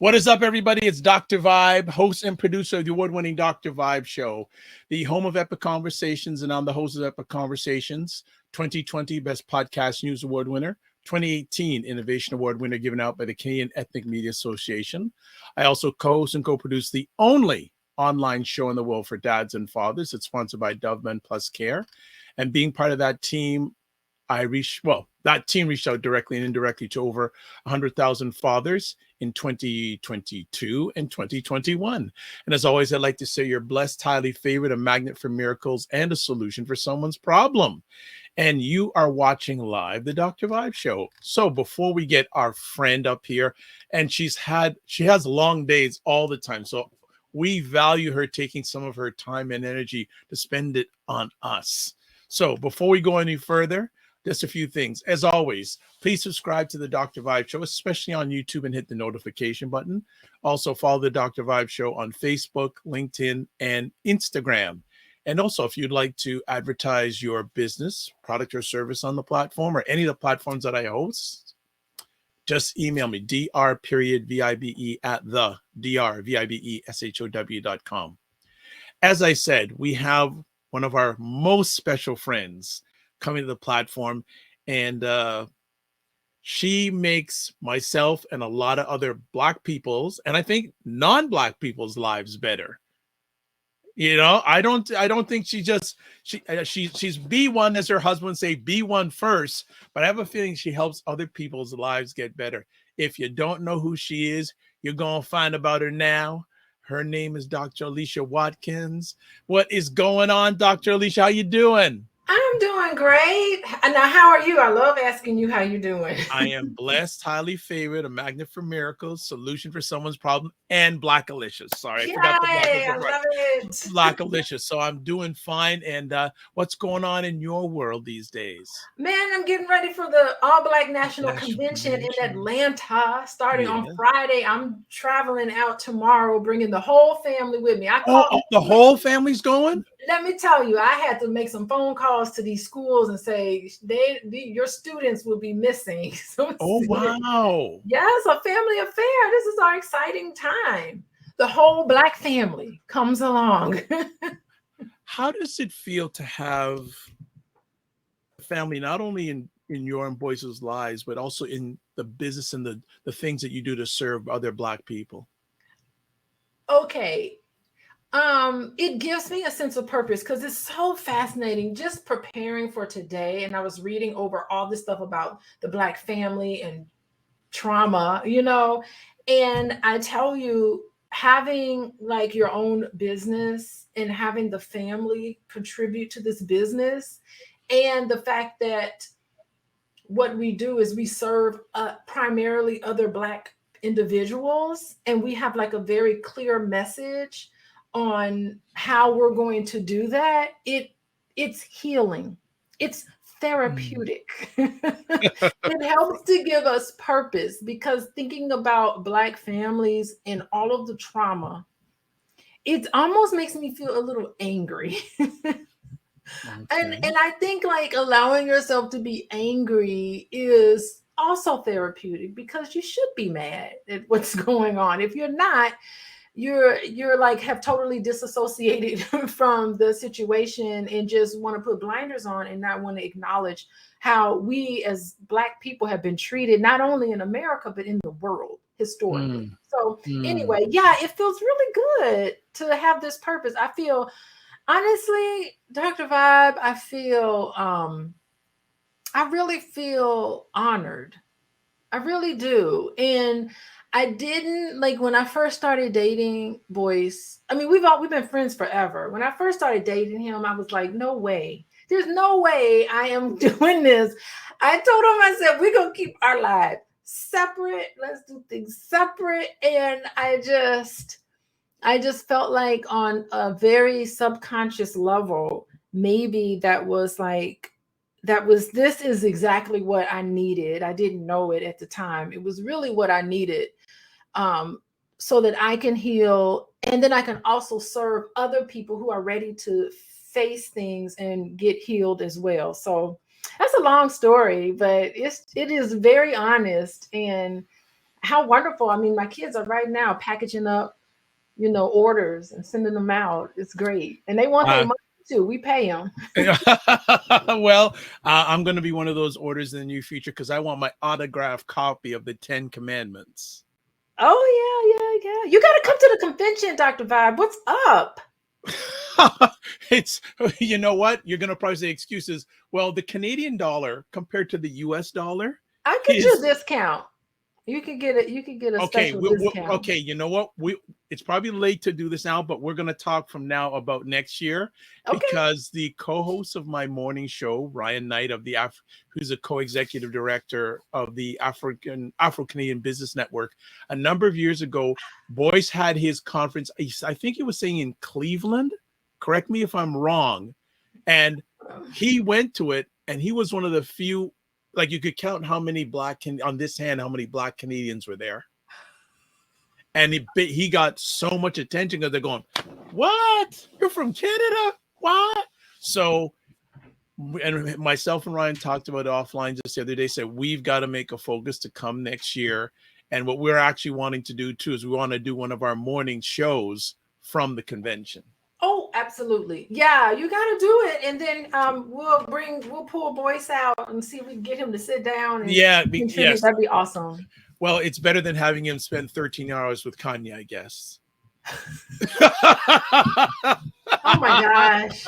What is up, everybody? It's Dr. Vibe, host and producer of the award-winning Dr. Vibe Show, the home of Epic Conversations, and I'm the host of Epic Conversations, 2020 Best Podcast News Award winner, 2018 Innovation Award winner given out by the Canadian Ethnic Media Association. I also co-host and co-produce the only online show in the world for dads and fathers. It's sponsored by Dove Men Plus Care. And being part of that team, that team reached out directly and indirectly to over 100,000 fathers in 2022 and 2021. And as always, I'd like to say you're blessed, highly favored, a magnet for miracles, and a solution for someone's problem. And you are watching live the Dr. Vibe Show. So before we get our friend up here, and she has long days all the time. So we value her taking some of her time and energy to spend it on us. So before we go any further, just a few things. As always, please subscribe to the Dr. Vibe Show, especially on YouTube, and hit the notification button. Also, follow the Dr. Vibe Show on Facebook, LinkedIn, and Instagram. And also, if you'd like to advertise your business, product, or service on the platform or any of the platforms that I host, just email me, dr.vibe@the.drvibeshow.com. As I said, we have one of our most special friends coming to the platform, and she makes myself and a lot of other Black people's, and I think non-Black people's lives better. You know, I don't think she's B1, as her husband say, B1 first, but I have a feeling she helps other people's lives get better. If you don't know who she is, you're gonna find about her now. Her name is Dr. Alicia Watkins. What is going on, Dr. Alicia? How you doing? I'm doing great. Now, how are you? I love asking you how you're doing. I am blessed, highly favored, a magnet for miracles, solution for someone's problem, and Black Alicia. Sorry, Yay, I forgot the Black I love it. Black Alicia. So I'm doing fine. And what's going on in your world these days? Man, I'm getting ready for the All Black National Convention in Atlanta starting on Friday. I'm traveling out tomorrow, bringing the whole family with me. The whole family's going? Let me tell you, I had to make some phone calls to these schools and say, your students will be missing. So wow. Yes, a family affair. This is our exciting time. The whole Black family comes along. How does it feel to have family, not only in your and Boyce's lives, but also in the business and the things that you do to serve other Black people? Okay. It gives me a sense of purpose because it's so fascinating just preparing for today. And I was reading over all this stuff about the Black family and trauma, and I tell you, having like your own business and having the family contribute to this business, and the fact that what we do is we serve primarily other Black individuals, and we have like a very clear message on how we're going to do that. It's healing. It's therapeutic. It helps to give us purpose, because thinking about Black families and all of the trauma, it almost makes me feel a little angry. And I think like allowing yourself to be angry is also therapeutic, because you should be mad at what's going on. If you're not, you're like have totally disassociated from the situation and just want to put blinders on and not want to acknowledge how we as Black people have been treated, not only in America, but in the world historically. So anyway, yeah, it feels really good to have this purpose. I feel, honestly, Dr. Vibe, I really feel honored. I really do. And I didn't, like, when I first started dating Boyce, I mean, we've been friends forever. When I first started dating him, I was like, no way. There's no way I am doing this. I told him, I said, we're going to keep our lives separate. Let's do things separate. And I just felt like on a very subconscious level, maybe this is exactly what I needed. I didn't know it at the time. It was really what I needed, so that I can heal. And then I can also serve other people who are ready to face things and get healed as well. So that's a long story, but it is very honest. And how wonderful. I mean, my kids are right now packaging up, orders and sending them out. It's great. And they want their Uh, money too. We pay them. well, I'm going to be one of those orders in the near future because I want my autographed copy of the 10 Commandments. Oh, yeah. You got to come to the convention, Dr. Vibe. What's up? It's, you know what? You're going to probably say excuses. Well, the Canadian dollar compared to the US dollar I get you a is discount. You could get it. You could get a okay. special discount. Okay. You know what? It's probably late to do this now, but we're going to talk from now about next year Okay. because the co-host of my morning show, Ryan Knight of the who's a co-executive director of the Afro-Canadian Business Network, a number of years ago, Boyce had his conference. I think he was saying in Cleveland. Correct me if I'm wrong. And he went to it, and he was one of the few. Like you could count how many on this hand, how many Black Canadians were there. And he got so much attention because they're going, what? You're from Canada? What? So, and myself and Ryan talked about it offline just the other day, said we've got to make a focus to come next year. And what we're actually wanting to do too is we want to do one of our morning shows from the convention. Oh, absolutely. Yeah, you got to do it. And then we'll pull Boyce out and see if we can get him to sit down. And yes. That'd be awesome. Well, it's better than having him spend 13 hours with Kanye, I guess. Oh my gosh.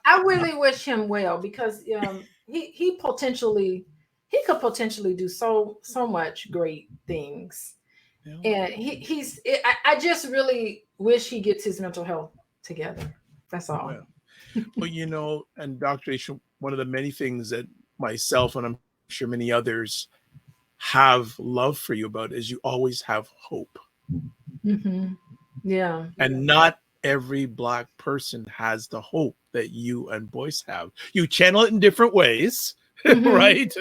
I really wish him well because he could potentially do so much great things. Yeah. And I just really wish he gets his mental health together. That's all. Well, and Dr. Aisha, one of the many things that myself and I'm sure many others have love for you about is you always have hope. Mm-hmm. Yeah. And not every Black person has the hope that you and Boyce have. You channel it in different ways, mm-hmm. right?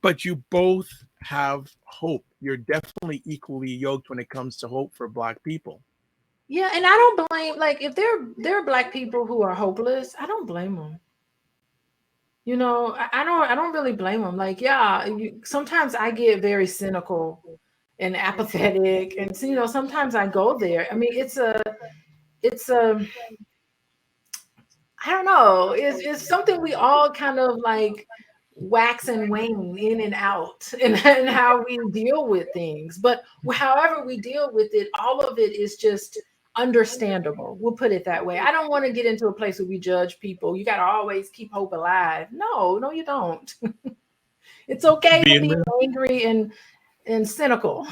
But you both have hope. You're definitely equally yoked when it comes to hope for Black people. Yeah, and I don't blame, like, if there are Black people who are hopeless, I don't blame them. I don't really blame them. Like, yeah, sometimes I get very cynical and apathetic, and sometimes I go there. I mean, it's a I don't know. It's something we all kind of like wax and wane in and out and how we deal with things. But however we deal with it, all of it is just understandable. We'll put it that way. I don't want to get into a place where we judge people. You got to always keep hope alive. No, you don't. It's okay to be angry and cynical.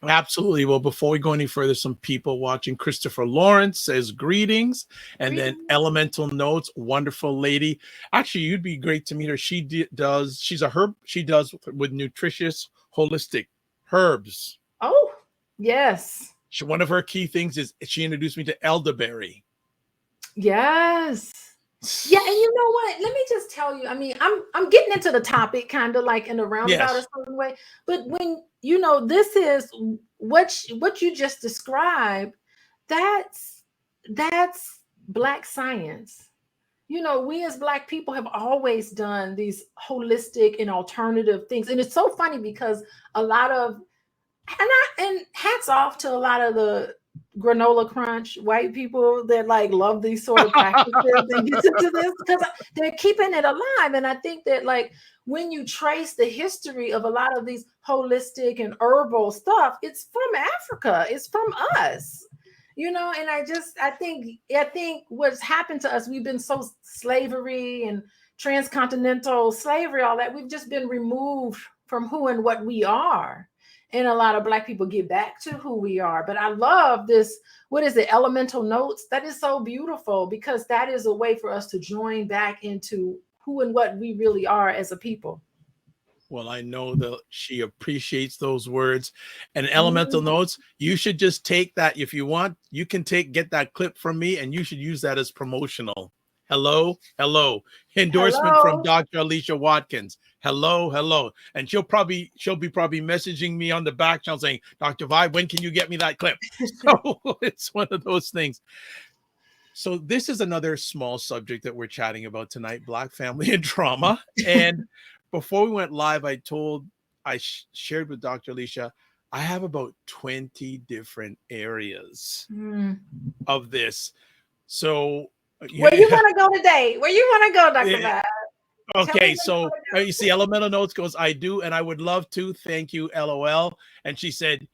Absolutely. Well, before we go any further, some people watching. Christopher Lawrence says greetings, and then Elemental Notes, wonderful lady. Actually, you'd be great to meet her. She's a herb. She does with nutritious, holistic herbs. Oh, yes. One of her key things is she introduced me to elderberry. Yes. Yeah, and you know what? Let me just tell you. I mean, I'm getting into the topic kind of like in a roundabout a certain way. But when this is what you just described, that's Black science. We as Black people have always done these holistic and alternative things, and it's so funny because a lot of and hats off to a lot of the granola crunch white people that like love these sort of practices and get into this because they're keeping it alive. And I think that like when you trace the history of a lot of these holistic and herbal stuff, it's from Africa, it's from us, and I think what's happened to us, we've been so slavery and transcontinental slavery, all that, we've just been removed from who and what we are. And a lot of Black people get back to who we are. But I love this, what is it, Elemental Notes? That is so beautiful because that is a way for us to join back into who and what we really are as a people. Well, I know that she appreciates those words. And Elemental Notes, you should just take that. If you want, you can get that clip from me and you should use that as promotional. Hello. Endorsement from Dr. Alicia Watkins. Hello. And she'll be messaging me on the back channel saying, Dr. Vibe, when can you get me that clip? So it's one of those things. So this is another small subject that we're chatting about tonight, Black family and trauma. And before we went live, I told I shared with Dr. Alicia, I have about 20 different areas of this. So Where you want to go today? Where you want to go, Dr. yeah. Vibe? Okay, so you see, Elemental Notes goes, I do, and I would love to. Thank you, LOL. And she said,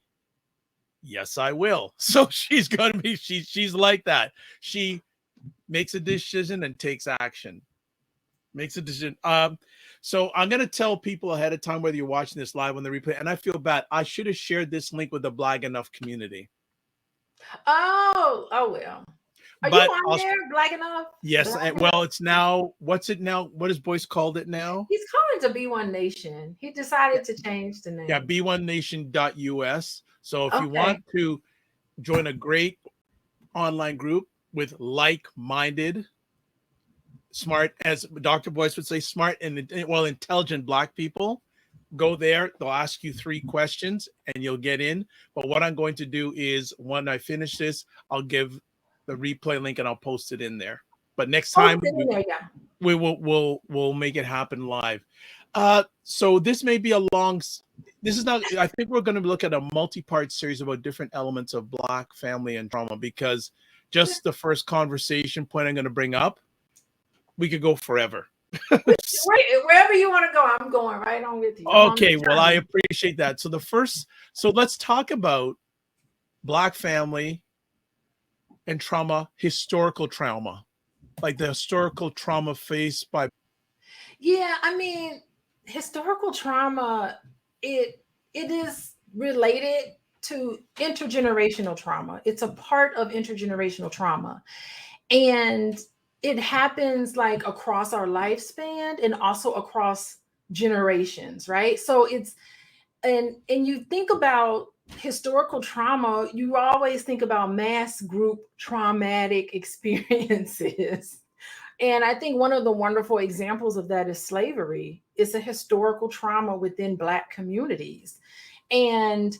yes, I will. So she's gonna be, she's like that. She makes a decision and takes action. Makes a decision. So I'm gonna tell people ahead of time whether you're watching this live on the replay, and I feel bad. I should have shared this link with the Black Enough community. Oh well. Are you on there, Black Enough? Yes. Well, it's now. What's it now? What has Boyce called it now? He's calling it to B1 Nation. He decided to change the name. Yeah, b1nation.us. So if you want to join a great online group with like-minded, smart, as Dr. Boyce would say, smart and intelligent Black people, go there. They'll ask you 3 questions and you'll get in. But what I'm going to do is when I finish this, I'll give the replay link and I'll post it in there. But next time we'll make it happen live. So this may be a long, this is not, I think we're going to look at a multi-part series about different elements of Black family and trauma, because just the first conversation point I'm going to bring up, we could go forever. Wherever you want to go, I'm going right on with you. Okay, well, I appreciate that. So let's talk about Black family and trauma, historical trauma, like the historical trauma faced by. Yeah, I mean, historical trauma, it is related to intergenerational trauma. It's a part of intergenerational trauma. And it happens like across our lifespan and also across generations, right? So it's, and you think about historical trauma, you always think about mass group traumatic experiences. And I think one of the wonderful examples of that is slavery. It's a historical trauma within Black communities. And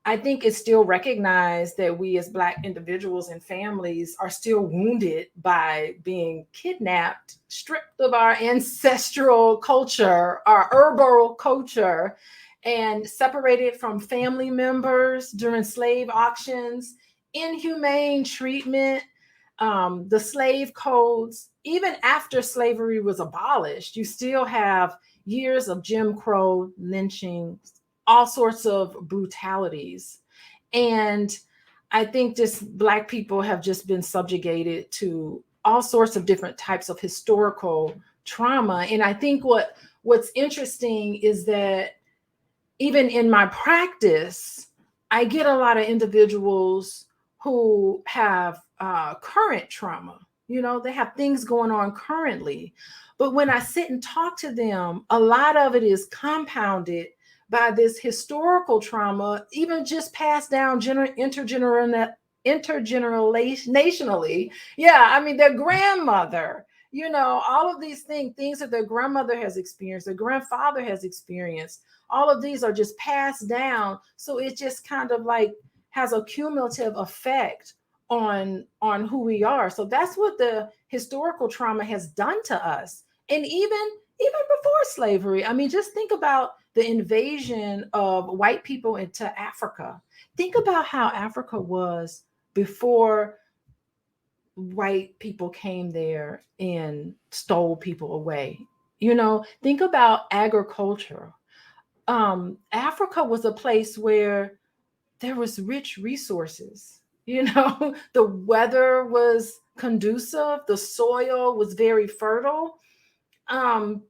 I think it's still recognized that we as Black individuals and families are still wounded by being kidnapped, stripped of our ancestral culture, our herbal culture, and separated from family members during slave auctions, inhumane treatment, the slave codes. Even after slavery was abolished, you still have years of Jim Crow lynchings, all sorts of brutalities. And I think just Black people have just been subjugated to all sorts of different types of historical trauma. And I think what's interesting is that even in my practice, I get a lot of individuals who have current trauma. You know, they have things going on currently. But when I sit and talk to them, a lot of it is compounded by this historical trauma, even just passed down intergenerationally. Yeah, I mean, their grandmother, you know, all of these things that their grandmother has experienced, their grandfather has experienced, all of these are just passed down. So it just kind of like has a cumulative effect on who we are. So that's what the historical trauma has done to us. And even before slavery, I mean, just think about the invasion of white people into Africa. Think about how Africa was before white people came there and stole people away. You know, think about agriculture. Africa was a place where there was rich resources. You know, the weather was conducive, the soil was very fertile. I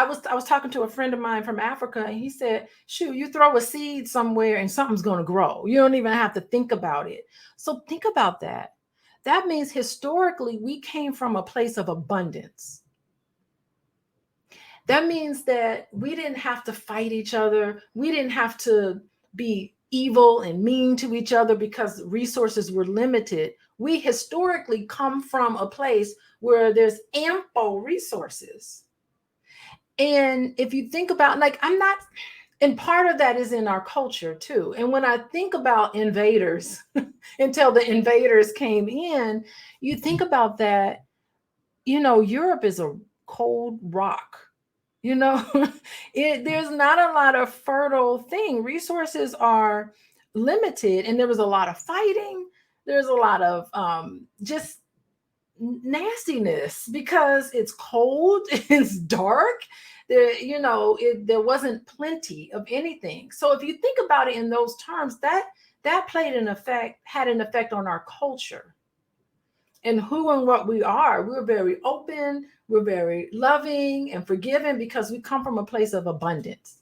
was talking to a friend of mine from Africa, and he said, shoot, you throw a seed somewhere and something's going to grow. You don't even have to think about it. So think about that. That means historically we came from a place of abundance. That means that we didn't have to fight each other. We didn't have to be evil and mean to each other because resources were limited. We historically come from a place where there's ample resources. And if you think about, like, and part of that is in our culture too. And when I think about invaders, until the invaders came in, you think about that, you know, Europe is a cold rock. You know, there's not a lot of fertile thing. Resources are limited, and there was a lot of fighting. There's a lot of just nastiness because it's cold, it's dark. There wasn't plenty of anything. So if you think about it in those terms, that had an effect on our culture and who and what we are. We're very open, we're very loving and forgiving because we come from a place of abundance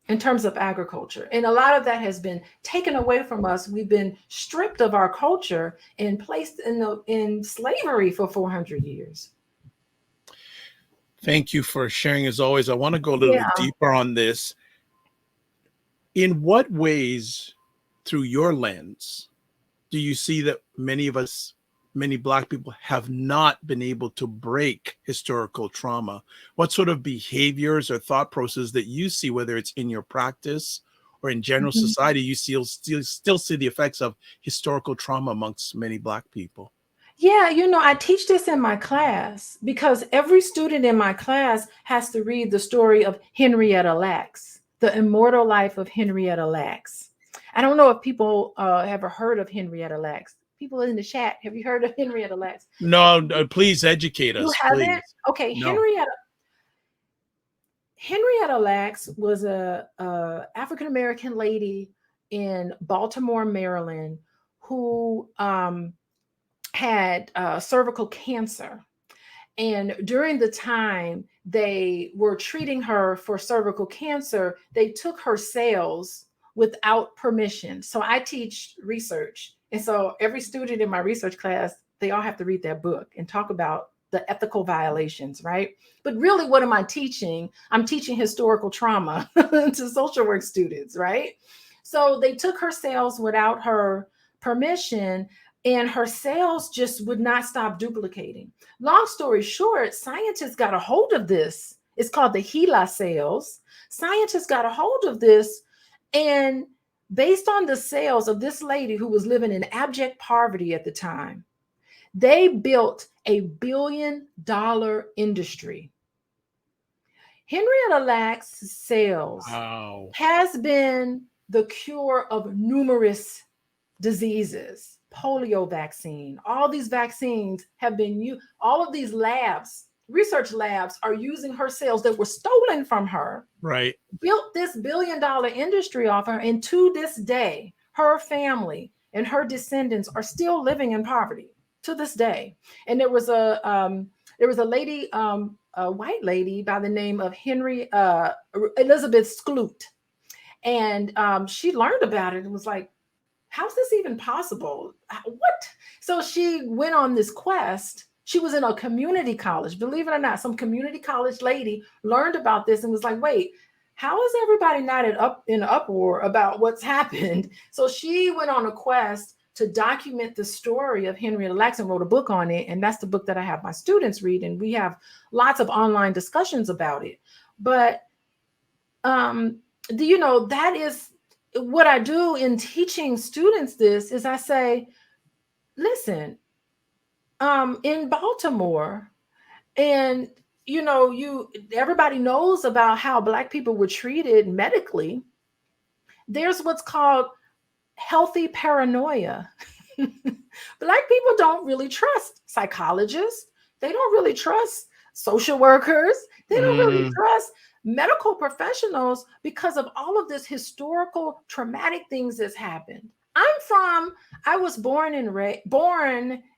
in terms of agriculture. And a lot of that has been taken away from us. We've been stripped of our culture and placed in slavery for 400 years. Thank you for sharing as always. I want to go a little Yeah. deeper on this. In what ways, through your lens, do you see that many Black people have not been able to break historical trauma? What sort of behaviors or thought process that you see, whether it's in your practice or in general society, you still see the effects of historical trauma amongst many Black people? Yeah, I teach this in my class because every student in my class has to read the story of Henrietta Lax, the immortal life of Henrietta Lax. I don't know if people have ever heard of Henrietta Lax. People in the chat, have you heard of Henrietta Lax? No, please educate us. You haven't? Please. Okay, No. Henrietta Lax was a African-American lady in Baltimore, Maryland, who had cervical cancer. And during the time they were treating her for cervical cancer, they took her cells without permission. So I teach research. And so every student in my research class, they all have to read that book and talk about the ethical violations, right? But really, what am I teaching? I'm teaching historical trauma to social work students, right? So they took her cells without her permission, and her cells just would not stop duplicating. Long story short, scientists got a hold of this. It's called the HeLa cells. Scientists got a hold of this, and based on the cells of this lady who was living in abject poverty at the time, they built $1 billion industry. Henrietta Lax's cells has been the cure of numerous diseases. Polio vaccine, all these vaccines have been used. All of these labs, research labs, are using her cells that were stolen from her. Right. Built this $1 billion industry off her, and to this day, her family and her descendants are still living in poverty to this day. And there was a lady, a white lady by the name of Elizabeth Skloot, and she learned about it and was like, how's this even possible? What? So she went on this quest. She was in a community college, believe it or not. Some community college lady learned about this and was like, wait, how is everybody not in uproar about what's happened? So she went on a quest to document the story of Henrietta Lax and wrote a book on it. And that's the book that I have my students read. And we have lots of online discussions about it. But, that is what I do in teaching students. This is, I say, listen, in Baltimore, and everybody knows about how Black people were treated medically. There's what's called healthy paranoia. Black people don't really trust psychologists. They don't really trust social workers. They don't really trust medical professionals because of all of this historical traumatic things that's happened. I was born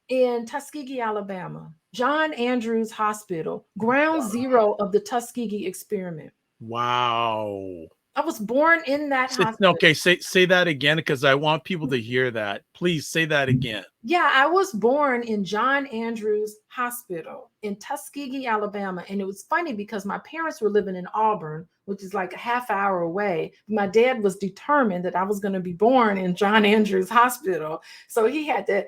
in Tuskegee, Alabama, John Andrews Hospital, ground zero of the Tuskegee experiment. Wow. I was born in that hospital. Okay, say that again, because I want people to hear that. Please say that again. Yeah, I was born in John Andrews Hospital in Tuskegee, Alabama. And it was funny because my parents were living in Auburn, which is like a half hour away. My dad was determined that I was going to be born in John Andrews Hospital. So he had to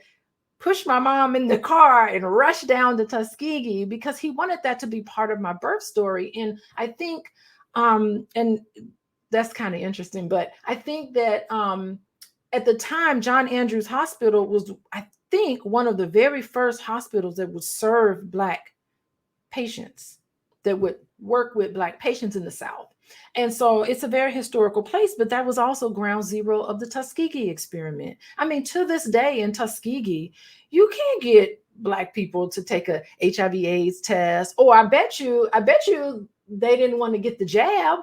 push my mom in the car and rush down to Tuskegee because he wanted that to be part of my birth story. And I think, and that's kind of interesting, but I think that at the time, John Andrews Hospital was, I think, one of the very first hospitals that would serve Black patients. that would work with Black patients in the South. And so it's a very historical place, but that was also ground zero of the Tuskegee experiment. I mean, to this day in Tuskegee, you can't get Black people to take a HIV/AIDS test. Or I bet you they didn't want to get the jab,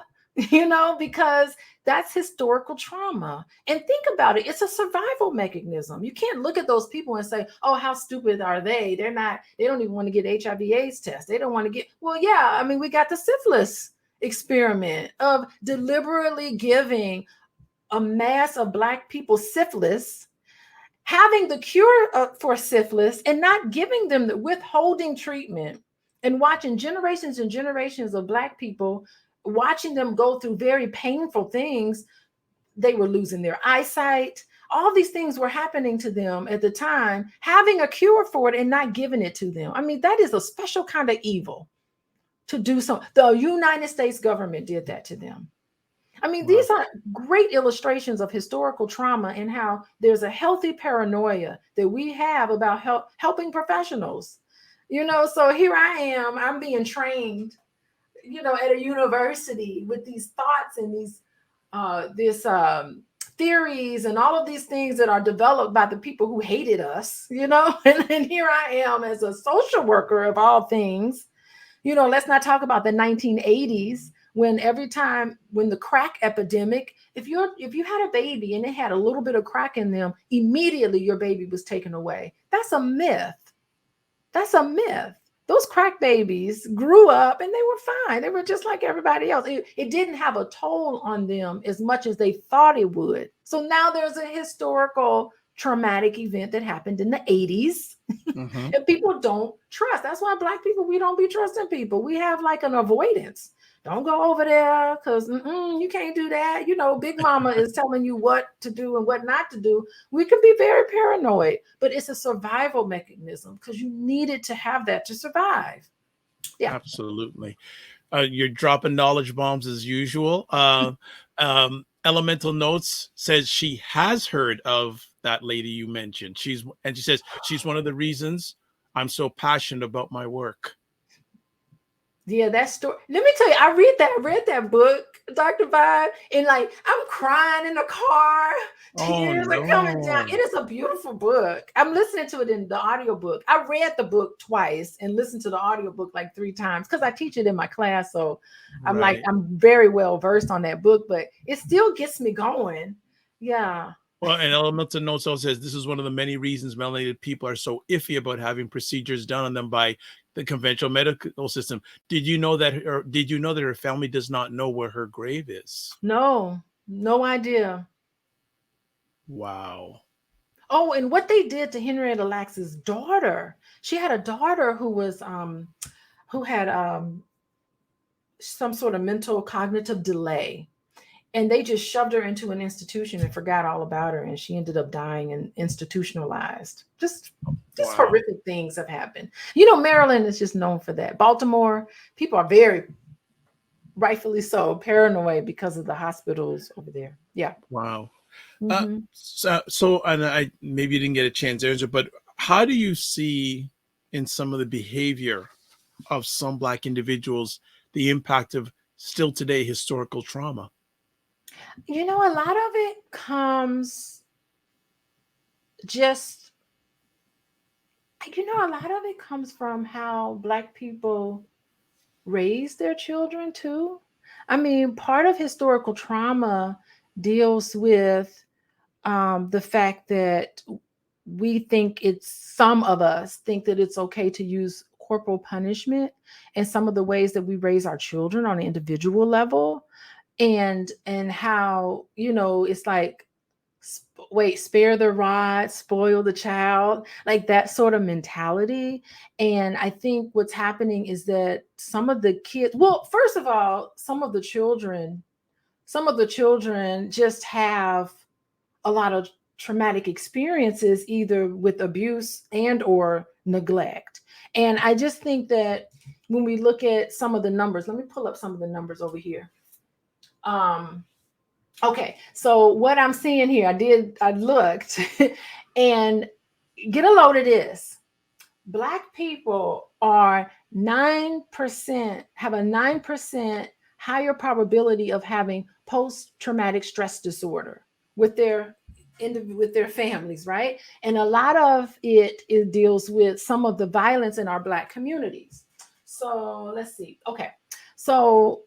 because that's historical trauma. And think about it, it's a survival mechanism. You can't look at those people and say, oh, how stupid are they? They don't even want to get HIV/AIDS test. They don't want to get, well, yeah, I mean, we got the syphilis experiment of deliberately giving a mass of Black people syphilis, having the cure for syphilis and not giving them the withholding treatment, and watching generations and generations of Black people, watching them go through very painful things. They were losing their eyesight. All these things were happening to them at the time, having a cure for it and not giving it to them. I mean, that is a special kind of evil to do so. The United States government did that to them. I mean, these are great illustrations of historical trauma and how there's a healthy paranoia that we have about helping professionals. So here I am, I'm being trained, at a university with these thoughts and these theories and all of these things that are developed by the people who hated us, and here I am as a social worker of all things. Let's not talk about the 1980s when the crack epidemic, if you had a baby and it had a little bit of crack in them, immediately your baby was taken away. That's a myth. Those crack babies grew up and they were fine. They were just like everybody else. It didn't have a toll on them as much as they thought it would. So now there's a historical traumatic event that happened in the 80s. Mm-hmm. And people don't trust. That's why Black people, we don't be trusting people. We have like an avoidance. Don't go over there because you can't do that. Big Mama is telling you what to do and what not to do. We can be very paranoid, but it's a survival mechanism because you needed to have that to survive. Yeah, absolutely. You're dropping knowledge bombs as usual. Elemental Notes says she has heard of that lady you mentioned. She says she's one of the reasons I'm so passionate about my work. Yeah, that story. Let me tell you, I read that book, Dr. Vibe, and like I'm crying in the car. Tears are coming down. It is a beautiful book. I'm listening to it in the audiobook. I read the book twice and listened to the audiobook like 3 times because I teach it in my class. So I'm like, I'm very well versed on that book, but it still gets me going. Yeah. Well, and Elemental Notes also says this is one of the many reasons melanated people are so iffy about having procedures done on them by the conventional medical system. Did you know that her family does not know where her grave is? No idea. Wow. Oh, and what they did to Henrietta Lax's daughter. She had a daughter who was who had some sort of mental cognitive delay. And they just shoved her into an institution and forgot all about her. And she ended up dying and institutionalized. Just horrific things have happened. Maryland is just known for that. Baltimore, people are very, rightfully so, paranoid because of the hospitals over there. Yeah. Wow. Mm-hmm. So, and I maybe you didn't get a chance to answer, but how do you see in some of the behavior of some Black individuals the impact of still today historical trauma? A lot of it comes from how Black people raise their children too. I mean, part of historical trauma deals with the fact that some of us think that it's okay to use corporal punishment and some of the ways that we raise our children on an individual level. And how, it's like, spare the rod, spoil the child, like that sort of mentality. And I think what's happening is that some of the kids, well, first of all, some of the children just have a lot of traumatic experiences, either with abuse and or neglect. And I just think that when we look at some of the numbers, let me pull up some of the numbers over here. Okay, so what I'm seeing here, I looked and get a load of this. Black people are 9%, have a 9% higher probability of having post-traumatic stress disorder with their families, right? And a lot of it deals with some of the violence in our Black communities. So let's see. Okay. So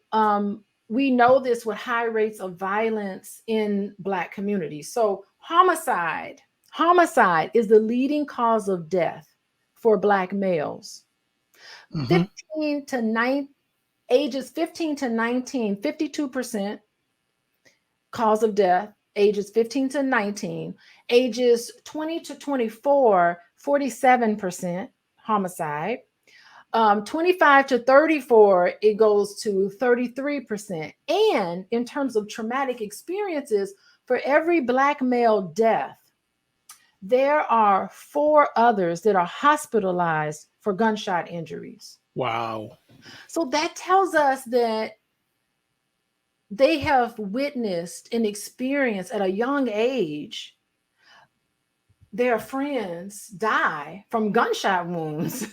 we know this with high rates of violence in Black communities. So homicide is the leading cause of death for Black males. Mhm. 15 to 9 ages 15 to 19, 52% cause of death, ages 15 to 19, ages 20 to 24, 47% homicide. 25 to 34, it goes to 33%. And in terms of traumatic experiences, for every Black male death, there are 4 others that are hospitalized for gunshot injuries. Wow. So that tells us that they have witnessed and experienced at a young age their friends die from gunshot wounds.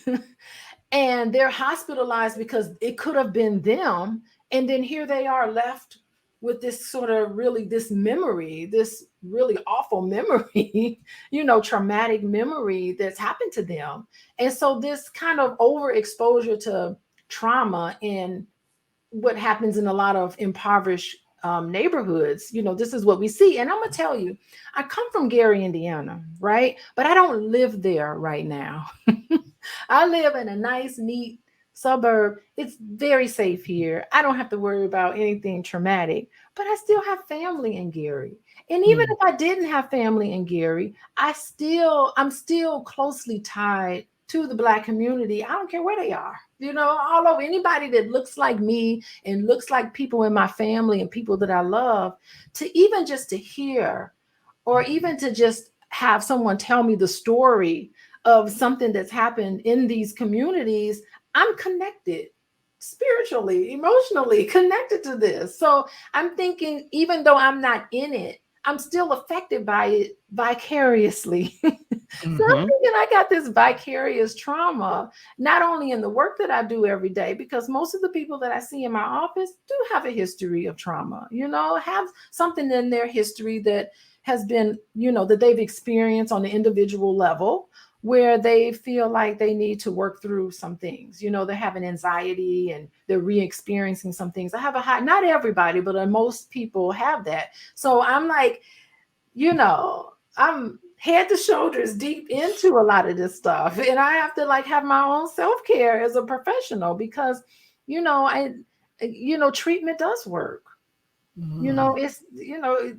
And they're hospitalized because it could have been them. And then here they are left with this sort of really this memory, this really awful memory, traumatic memory that's happened to them. And so this kind of overexposure to trauma and what happens in a lot of impoverished neighborhoods, this is what we see. And I'm gonna tell you, I come from Gary, Indiana, right? But I don't live there right now. I live in a nice, neat suburb. It's very safe here. I don't have to worry about anything traumatic, but I still have family in Gary. And even if I didn't have family in Gary, I'm still closely tied to the Black community. I don't care where they are, all over. Anybody that looks like me and looks like people in my family and people that I love, to even just to hear, or even to just have someone tell me the story of something that's happened in these communities, I'm connected spiritually, emotionally connected to this. So I'm thinking, even though I'm not in it, I'm still affected by it vicariously. So I'm thinking I got this vicarious trauma, not only in the work that I do every day, because most of the people that I see in my office do have a history of trauma, have something in their history that has been, that they've experienced on the individual level, where they feel like they need to work through some things. They're having anxiety and they're re-experiencing some things. I have a high, not everybody, but most people have that. So I'm like, I'm head to shoulders deep into a lot of this stuff. And I have to have my own self-care as a professional, because, treatment does work. It's,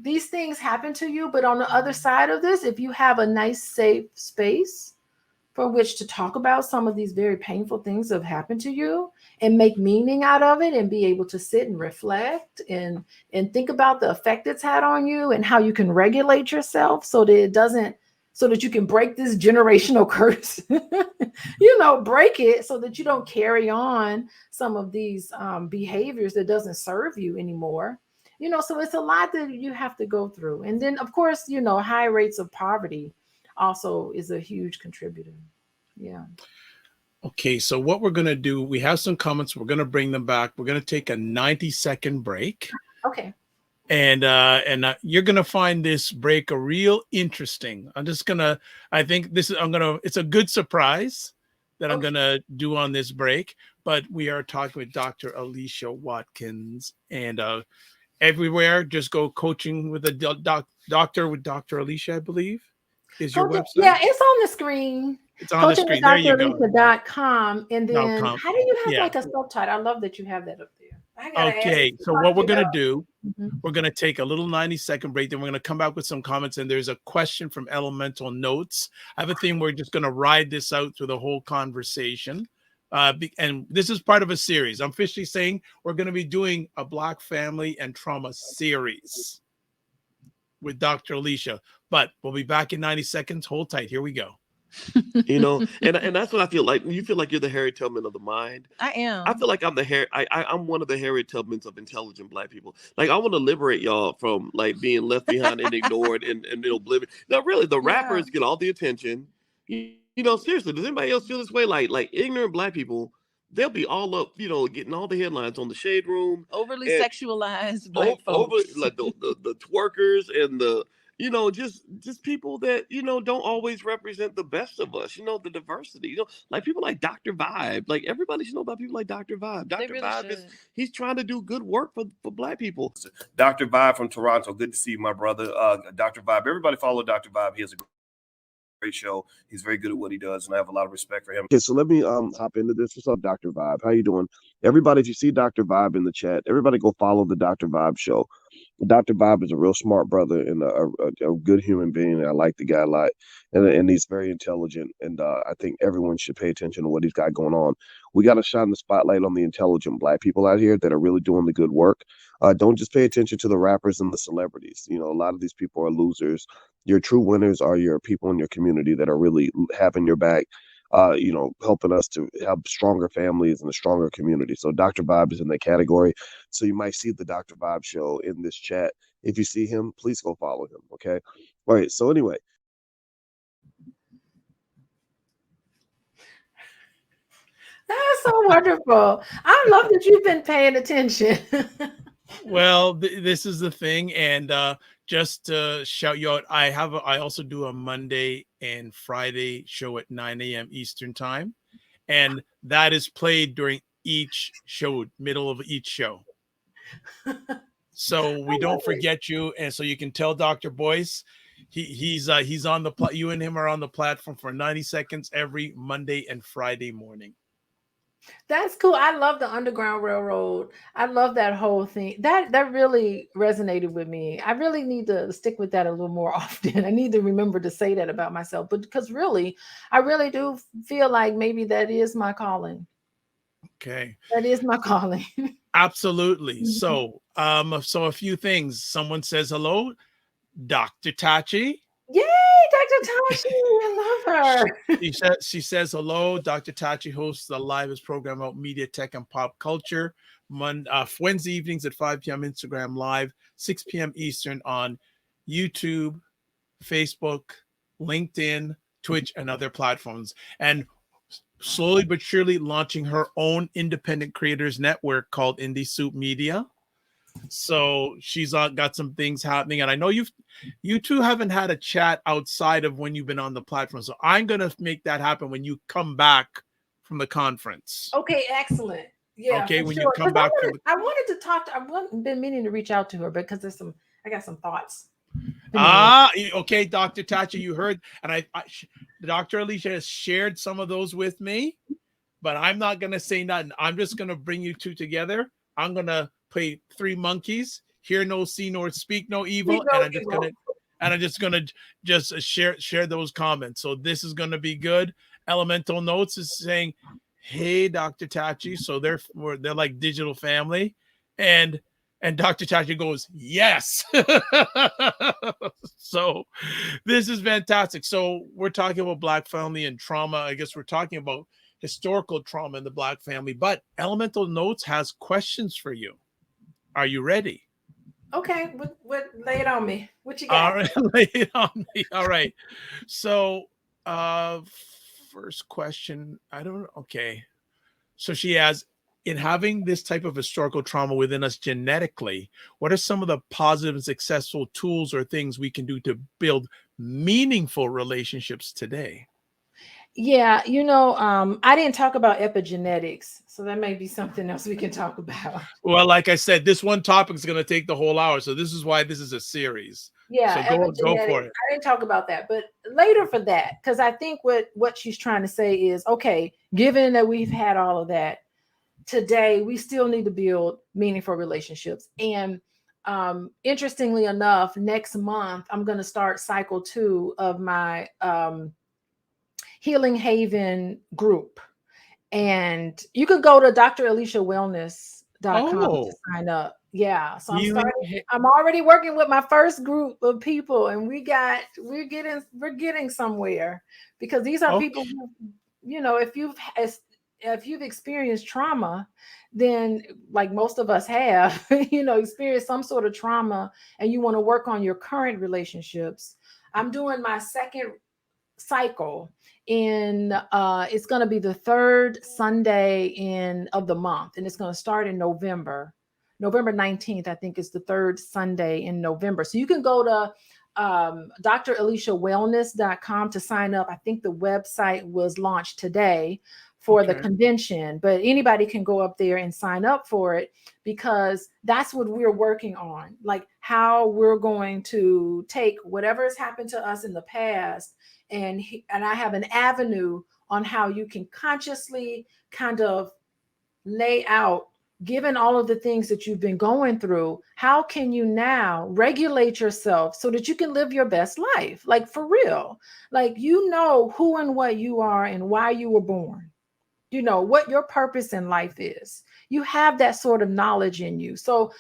these things happen to you, but on the other side of this, if you have a nice, safe space for which to talk about some of these very painful things that have happened to you and make meaning out of it, and be able to sit and reflect and think about the effect it's had on you and how you can regulate yourself so that you can break this generational curse, break it so that you don't carry on some of these behaviors that doesn't serve you anymore. So it's a lot that you have to go through. And then, of course, high rates of poverty also is a huge contributor. Yeah. Okay, so what we're going to do, we have some comments. We're going to bring them back. We're going to take a 90-second break. Okay. And you're going to find this break a real interesting. It's a good surprise that I'm going to do on this break. But we are talking with Dr. Alicia Watkins, and everywhere, just go coaching with a doctor with Dr. Alicia, I believe, is your website. Yeah, it's on the screen. It's on the screen. There you go. coachingwithdralicia.com. And then how do you have a subtitle? I love that you have that up there. Okay, so what we're going to do, we're going to take a little 90-second break. Then we're going to come back with some comments. And there's a question from Elemental Notes. I have a thing we're just going to ride this out through the whole conversation. And this is part of a series. I'm officially saying we're going to be doing a Black family and trauma series with Dr. Alicia. But we'll be back in 90 seconds. Hold tight. Here we go. And that's what I feel like. You feel like you're the Harriet Tubman of the mind. I am. I feel like I'm I'm one of the Harriet Tubmans of intelligent Black people. Like, I want to liberate y'all from being left behind and ignored and oblivion. No, really, the rappers get all the attention. Seriously, does anybody else feel this way? Like ignorant Black people, they'll be all up, getting all the headlines on the shade room, Overly and sexualized Black over folks. like the twerkers and the just people that don't always represent the best of us. The diversity. Like people like Dr. Vibe. Like everybody should know about people like Dr. Vibe. They Dr. really Vibe should. he's trying to do good work for Black people. Dr. Vibe from Toronto. Good to see you, my brother. Dr. Vibe. Everybody follow Dr. Vibe. He has a great show. He's very good at what he does, and I have a lot of respect for him. Okay, so let me hop into this. What's up, Dr. Vibe? How you doing? Everybody, if you see Dr. Vibe in the chat, everybody go follow the Dr. Vibe show. Dr. Vibe is a real smart brother and a good human being. I like the guy a lot, and he's very intelligent. And I think everyone should pay attention to what he's got going on. We got to shine the spotlight on the intelligent Black people out here that are really doing the good work. Don't just pay attention to the rappers and the celebrities. A lot of these people are losers. Your true winners are your people in your community that are really having your back, helping us to have stronger families and a stronger community. So Dr. Vibe is in that category. So you might see the Dr. Vibe show in this chat. If you see him, please go follow him. Okay. All right. So anyway. That's so wonderful. I love that you've been paying attention. Well, this is the thing, and just to shout you out, I also do a Monday and Friday show at 9 a.m. Eastern time, and that is played during each show, middle of each show. So we don't forget you, and so you can tell Dr. Boyce he's on the you and him are on the platform for 90 seconds every Monday and Friday morning. That's cool. I love the Underground Railroad. I love that whole thing. That really resonated with me. I really need to stick with that a little more often. I need to remember to say that about myself, but because I really do feel like maybe that is my calling. Okay. That is my calling. Absolutely. So a few things. Someone says hello, Dr. Tachi. Yay, Dr. Tachi. I love her. She says hello. Dr. Tachi hosts the livest program about media, tech, and pop culture. Wednesday evenings at 5 p.m. Instagram Live, 6 p.m. Eastern on YouTube, Facebook, LinkedIn, Twitch, and other platforms. And slowly but surely launching her own independent creators network called Indie Soup Media. So she's got some things happening, and I know you two haven't had a chat outside of when you've been on the platform. So I'm gonna make that happen when you come back from the conference. Okay, excellent. Yeah. Okay, when you come back from I wanted to talk to. I've been meaning to reach out to her because I got some thoughts. Okay, Dr. Tachi, you heard, and Dr. Alicia has shared some of those with me, but I'm not gonna say nothing. I'm just gonna bring you two together. I'm gonna play three monkeys, hear no, see nor speak no evil, and I'm just gonna share those comments. So this is gonna be good. Elemental Notes is saying, "Hey, Dr. Tachi." So they're like digital family, and Dr. Tachi goes, "Yes." So this is fantastic. So we're talking about Black family and trauma. I guess we're talking about historical trauma in the Black family, but Elemental Notes has questions for you. Are you ready? Okay, what lay it on me. What you got? All right, lay it on me. All right. So first question, okay. So she has, in having this type of historical trauma within us genetically, what are some of the positive and successful tools or things we can do to build meaningful relationships today? Yeah, I didn't talk about epigenetics, so that may be something else we can talk about. Well, like I said, this one topic is going to take the whole hour, so this is why this is a series. Yeah, so go for it. I didn't talk about that, but later for that, because I think what she's trying to say is, okay, given that we've had all of that, today we still need to build meaningful relationships. And interestingly enough, next month I'm going to start cycle 2 of my Healing Haven group, and you could go to draliciawellness.com to sign up. Yeah, so I'm already working with my first group of people, and we're getting somewhere, because these are people who, if you've experienced trauma, then like most of us have, experienced some sort of trauma, and you want to work on your current relationships. I'm doing my second cycle in it's going to be the third Sunday of the month, and it's going to start in November 19th. I think is the third Sunday in November. So you can go to draliciawellness.com to sign up. I think the website was launched today for the convention, but anybody can go up there and sign up for it, because that's what we're working on, like how we're going to take whatever has happened to us in the past, and I have an avenue on how you can consciously kind of lay out, given all of the things that you've been going through, how can you now regulate yourself so that you can live your best life? Like for real, like, you know who and what you are and why you were born. You know what your purpose in life is. You have that sort of knowledge in you. So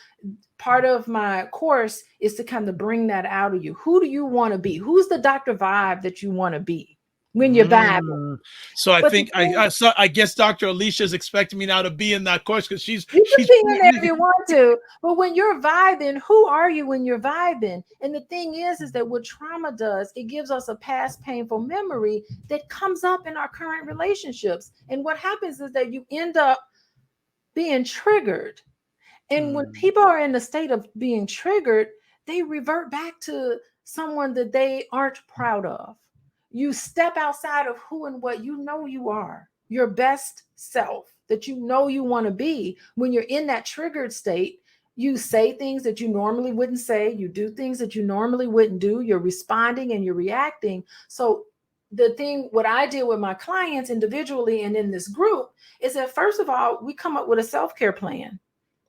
part of my course is to kind of bring that out of you. Who do you want to be? Who's the Dr. Vibe that you want to be when you're vibing? So I guess Dr. Alicia is expecting me now to be in that course, because she's be in there if you want to. But when you're vibing, who are you when you're vibing? And the thing is that what trauma does, it gives us a past painful memory that comes up in our current relationships. And what happens is that you end up being triggered. And when people are in the state of being triggered, they revert back to someone that they aren't proud of. You step outside of who and what you know you are, your best self that you know you want to be. When you're in that triggered state, you say things that you normally wouldn't say. You do things that you normally wouldn't do. You're responding and you're reacting. So what I deal with my clients individually and in this group is that, first of all, we come up with a self-care plan.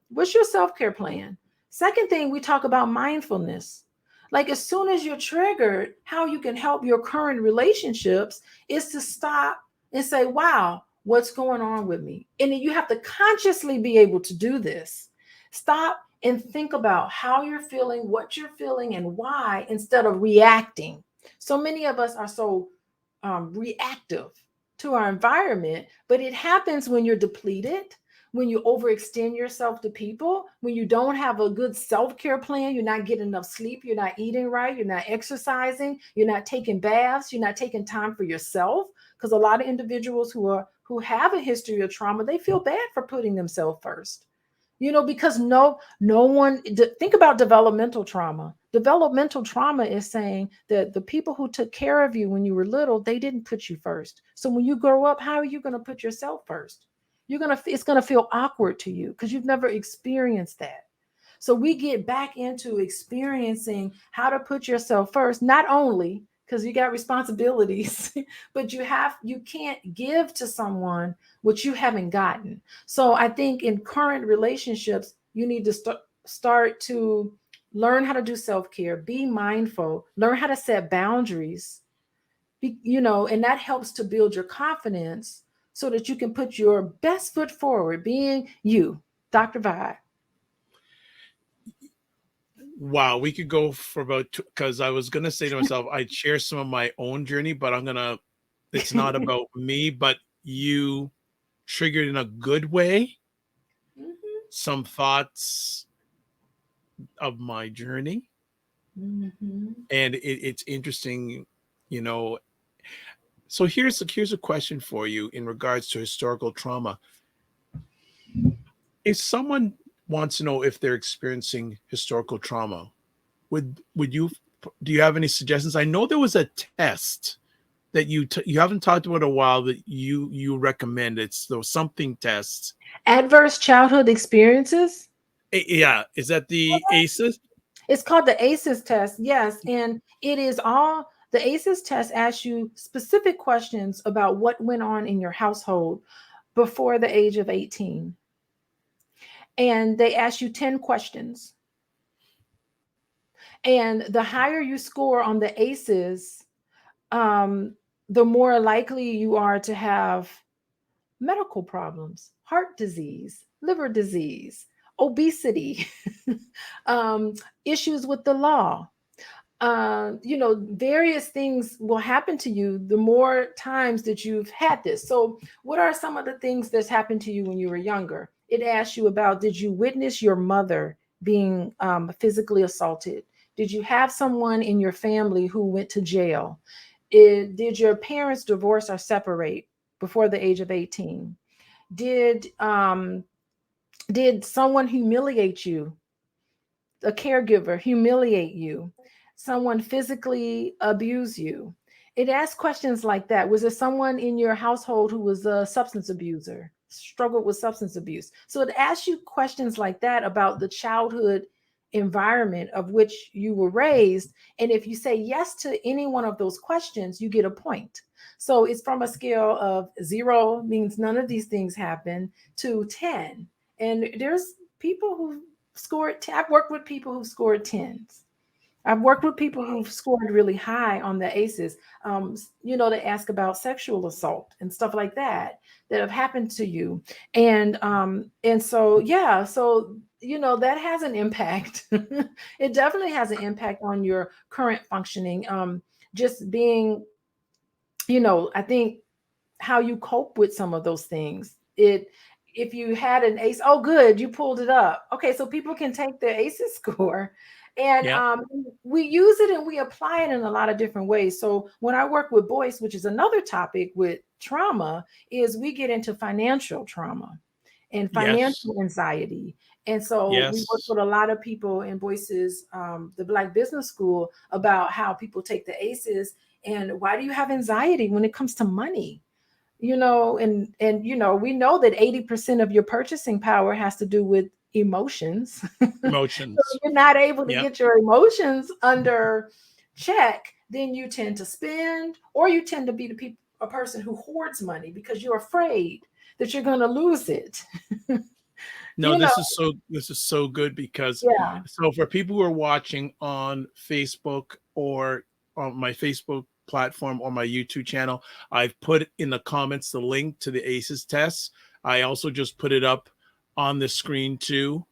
What's your self-care plan? Second thing, we talk about mindfulness. Like, as soon as you're triggered, how you can help your current relationships is to stop and say, wow, what's going on with me? And then you have to consciously be able to do this. Stop and think about how you're feeling, what you're feeling, and why, instead of reacting. So many of us are so reactive to our environment, but it happens when you're depleted, when you overextend yourself to people, when you don't have a good self-care plan, you're not getting enough sleep, you're not eating right, you're not exercising, you're not taking baths, you're not taking time for yourself. Because a lot of individuals who have a history of trauma, they feel bad for putting themselves first. You know, because no one, think about developmental trauma. Developmental trauma is saying that the people who took care of you when you were little, they didn't put you first. So when you grow up, how are you going to put yourself first? It's going to feel awkward to you because you've never experienced that. So we get back into experiencing how to put yourself first, not only because you got responsibilities, but you can't give to someone what you haven't gotten. So I think in current relationships, you need to start to learn how to do self-care, be mindful, learn how to set boundaries, and that helps to build your confidence so that you can put your best foot forward, being you, Dr. Vibe. Wow, we could go for about, because I was going to say to myself, I'd share some of my own journey, but it's not about me, but you triggered in a good way some thoughts of my journey. And it's interesting, So here's a question for you in regards to historical trauma. If someone wants to know if they're experiencing historical trauma, do you have any suggestions? I know there was a test that you haven't talked about in a while that you recommend. It's the something test. Adverse childhood experiences? Yeah. Is that the ACEs? It's called the ACEs test. Yes. And the ACEs test asks you specific questions about what went on in your household before the age of 18. And they ask you 10 questions. And the higher you score on the ACEs, the more likely you are to have medical problems, heart disease, liver disease, obesity, issues with the law. Various things will happen to you the more times that you've had this. So what are some of the things that's happened to you when you were younger? It asks you about, did you witness your mother being physically assaulted? Did you have someone in your family who went to jail? Did your parents divorce or separate before the age of 18? Did someone humiliate you? A caregiver humiliate you? Someone physically abuse you? It asks questions like that. Was there someone in your household who was a substance abuser, struggled with substance abuse? So it asks you questions like that about the childhood environment of which you were raised. And if you say yes to any one of those questions, you get a point. So it's from a scale of 0 means none of these things happen to 10. And there's people who scored, I've worked with people who scored 10s. I've worked with people who've scored really high on the ACEs. They ask about sexual assault and stuff like that have happened to you. And so, yeah, so, that has an impact. It definitely has an impact on your current functioning. Just being, I think how you cope with some of those things. If you had an ACE, oh, good, you pulled it up. Okay, so people can take their ACEs score. And we use it and we apply it in a lot of different ways. So when I work with Boyce, which is another topic with trauma, is we get into financial trauma and financial anxiety. And so we work with a lot of people in Boyce's, the Black Business School, about how people take the ACEs and why do you have anxiety when it comes to money? And we know that 80% of your purchasing power has to do with emotions. Emotions. So if you're not able to get your emotions under check, then you tend to spend, or you tend to be a person who hoards money because you're afraid that you're going to lose it. No, this is so good because so for people who are watching on Facebook or on my Facebook platform or my YouTube channel, I've put in the comments the link to the ACEs tests. I also just put it up on the screen too.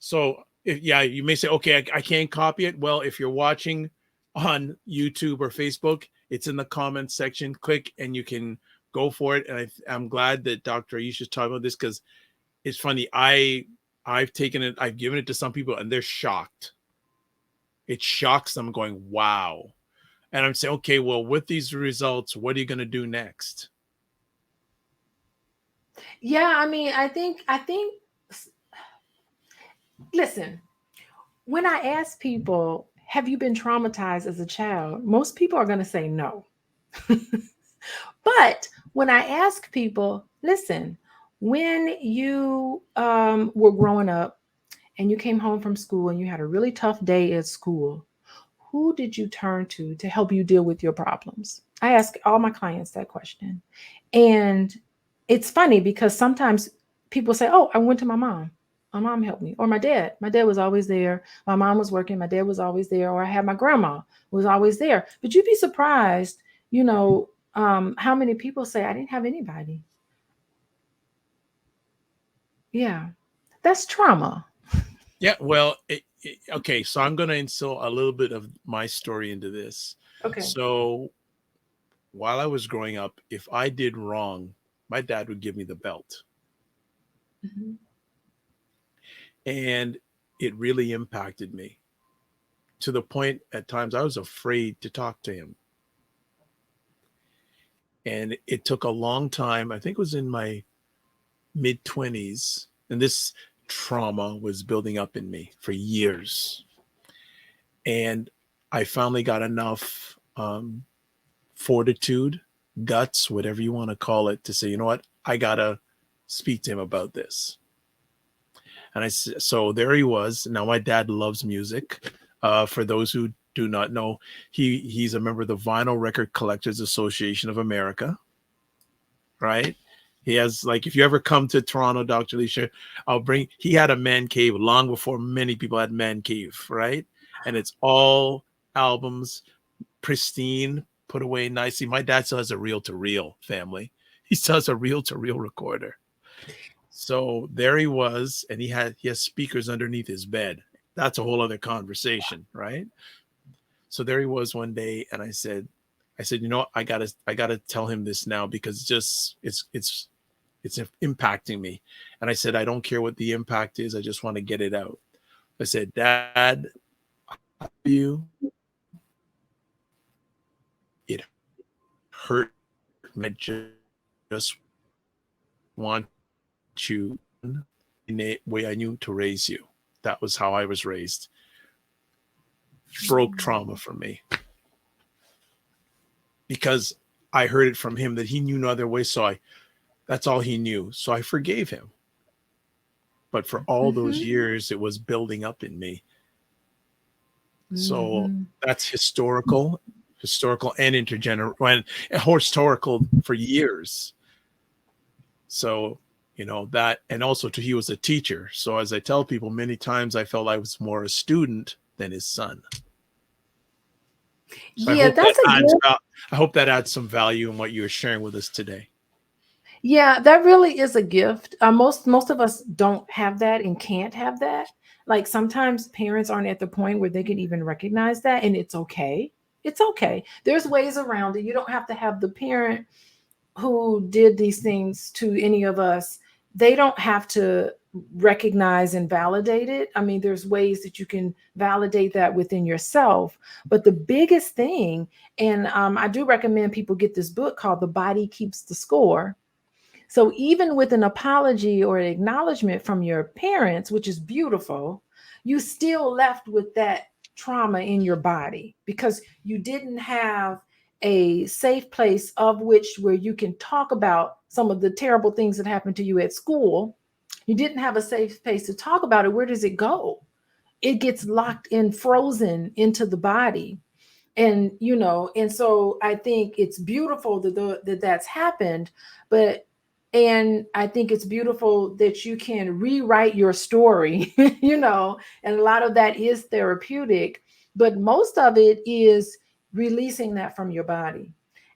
So you may say, okay, I can't copy it. Well, if you're watching on YouTube or Facebook, it's in the comments section. Click and you can go for it. And I'm glad that Dr. Aisha's talking about this because it's funny. I've taken it, I've given it to some people and they're shocked. It shocks them going, wow. And I'm saying, okay, well, with these results, what are you going to do next? Yeah, I mean, I think, listen, when I ask people, have you been traumatized as a child? Most people are going to say no. But when I ask people, listen, when you were growing up and you came home from school and you had a really tough day at school, who did you turn to help you deal with your problems? I ask all my clients that question. And it's funny because sometimes people say, oh, I went to my mom. My mom helped me. Or my dad. My dad was always there. My mom was working. My dad was always there. Or I had my grandma who was always there. But you'd be surprised, how many people say, I didn't have anybody. Yeah, that's trauma. Yeah, well, okay, so I'm going to instill a little bit of my story into this. Okay. So while I was growing up, if I did wrong, my dad would give me the belt. Mm-hmm. And it really impacted me to the point at times I was afraid to talk to him. And it took a long time. I think it was in my mid-20s. And this trauma was building up in me for years. And I finally got enough fortitude, guts, whatever you want to call it, to say, you know what, I got to speak to him about this. And so there he was. Now, my dad loves music. For those who do not know, he's a member of the Vinyl Record Collectors Association of America, right? He has, like, if you ever come to Toronto, Dr. Alicia, he had a man cave long before many people had man cave, right? And it's all albums, pristine, put away nicely. My dad still has a reel-to-reel family. He still has a reel-to-reel recorder. So there he was, and he has speakers underneath his bed. That's a whole other conversation, right? So there he was one day, and I said, you know, I gotta tell him this now because it's impacting me. And I said, I don't care what the impact is. I just want to get it out. I said, Dad, I love you. It hurt me. Just want you in a way I knew to raise you. That was how I was raised. Broke trauma for me. Because I heard it from him that he knew no other way. So that's all he knew. So I forgave him. But for all those years, it was building up in me. So that's historical and intergenerational, and historical for years. So, that, and also he was a teacher. So as I tell people, many times I felt I was more a student than his son. So Yeah, I hope that adds some value in what you were sharing with us today. Yeah, that really is a gift. Most of us don't have that and can't have that. Like sometimes parents aren't at the point where they can even recognize that, and it's okay. It's okay. There's ways around it. You don't have to have the parent who did these things to any of us. They don't have to recognize and validate it. I mean, there's ways that you can validate that within yourself. But the biggest thing, and I do recommend people get this book called The Body Keeps the Score. So even with an apology or an acknowledgement from your parents, which is beautiful, you still left with that trauma in your body because you didn't have a safe place where you can talk about some of the terrible things that happened to you at school. You didn't have a safe space to talk about it. Where does it go? It gets locked in, frozen into the body. And, and so I think it's beautiful that that's happened, and I think it's beautiful that you can rewrite your story, and a lot of that is therapeutic, but most of it is releasing that from your body.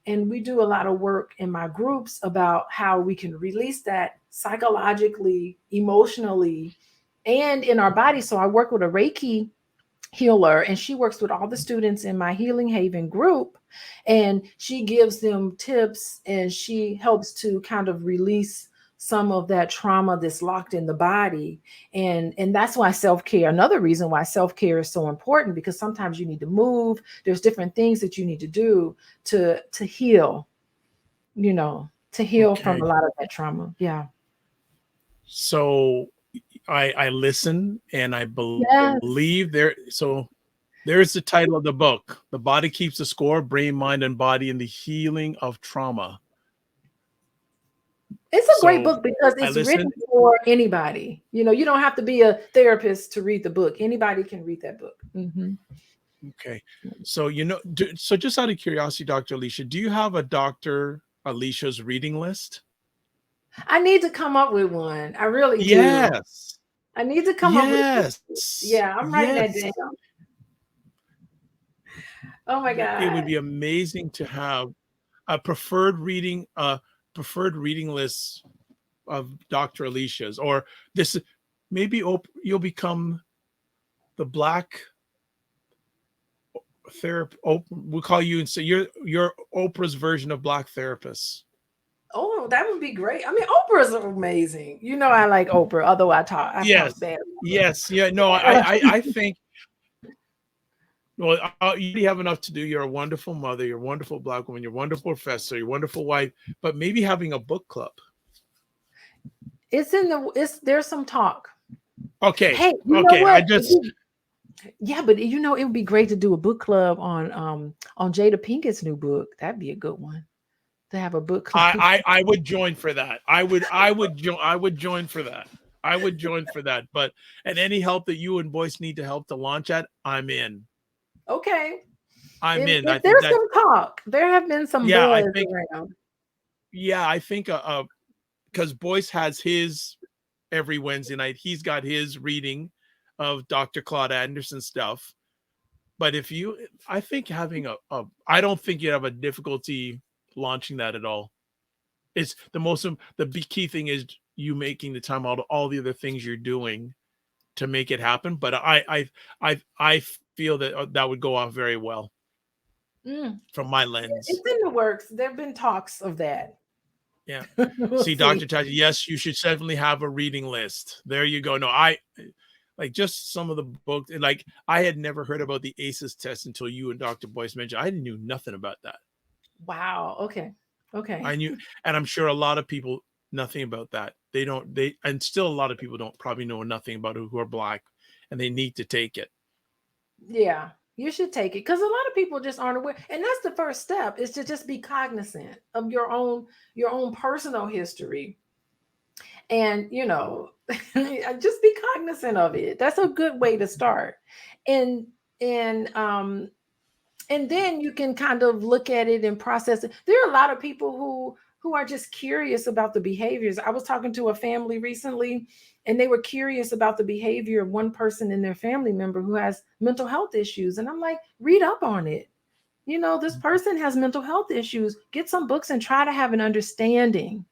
And we do a lot of work in my groups about how we can release that psychologically, emotionally, and in our body. So I work with a Reiki healer, and she works with all the students in my Healing Haven group, and she gives them tips, and she helps to kind of release some of that trauma that's locked in the body. And that's why self-care, another reason why self-care is so important, because sometimes you need to move. There's different things that you need to do to heal, to heal from a lot of that trauma. Yeah. So I listen, and I believe there. So there's the title of the book: The Body Keeps the Score: Brain, Mind, and Body in the Healing of Trauma. It's a great book because it's written for anybody. You don't have to be a therapist to read the book. Anybody can read that book. Okay. So, so just out of curiosity, Dr. Alicia, do you have a Dr. Alicia's reading list? I need to come up with one. I really do. Yes. I need to come up with one. Yeah, I'm writing that down. Oh my God. It would be amazing to have a preferred reading list of Dr. Alicia's, or this maybe you'll become the Black therapist. We'll call you and say you're Oprah's version of Black therapists. Oh, that would be great. I mean, Oprah's amazing. I like Oprah, although I talk bad. Yes. Yeah. No, I think, well, you already have enough to do. You're a wonderful mother. You're a wonderful Black woman. You're a wonderful professor. You're a wonderful wife. But maybe having a book club. There's some talk. Okay. Hey, you know what? Yeah, but it would be great to do a book club on Jada Pinkett's new book. That'd be a good one. To have a book club. I would join for that. I would join for that. I would join for that. But and any help that you and Boyce need to help to launch at, I'm in. Okay. I'm in. I think there's some talk. There have been some buzz around. Yeah, I think because Boyce has his every Wednesday night. He's got his reading of Dr. Claude Anderson stuff. But I think having I don't think you'd have a difficulty launching that at all. It's the key thing is you making the time out of all the other things you're doing to make it happen. But I feel that would go off very well from my lens. It's in the works. There have been talks of that. Yeah. See, Dr. Taji, yes, you should definitely have a reading list. There you go. No, like just some of the books, like I had never heard about the ACEs test until you and Dr. Boyce mentioned. I knew nothing about that. Wow. Okay. I knew, and I'm sure a lot of people nothing about that. And still a lot of people don't probably know nothing about who are Black, and they need to take it. Yeah, you should take it because a lot of people just aren't aware. And that's the first step, is to just be cognizant of your own personal history. And just be cognizant of it. That's a good way to start. And and um and then you can kind of look at it and process it. There are a lot of people who are just curious about the behaviors. I was talking to a family recently, and they were curious about the behavior of one person in their family member who has mental health issues. And I'm like, read up on it. This person has mental health issues. Get some books and try to have an understanding,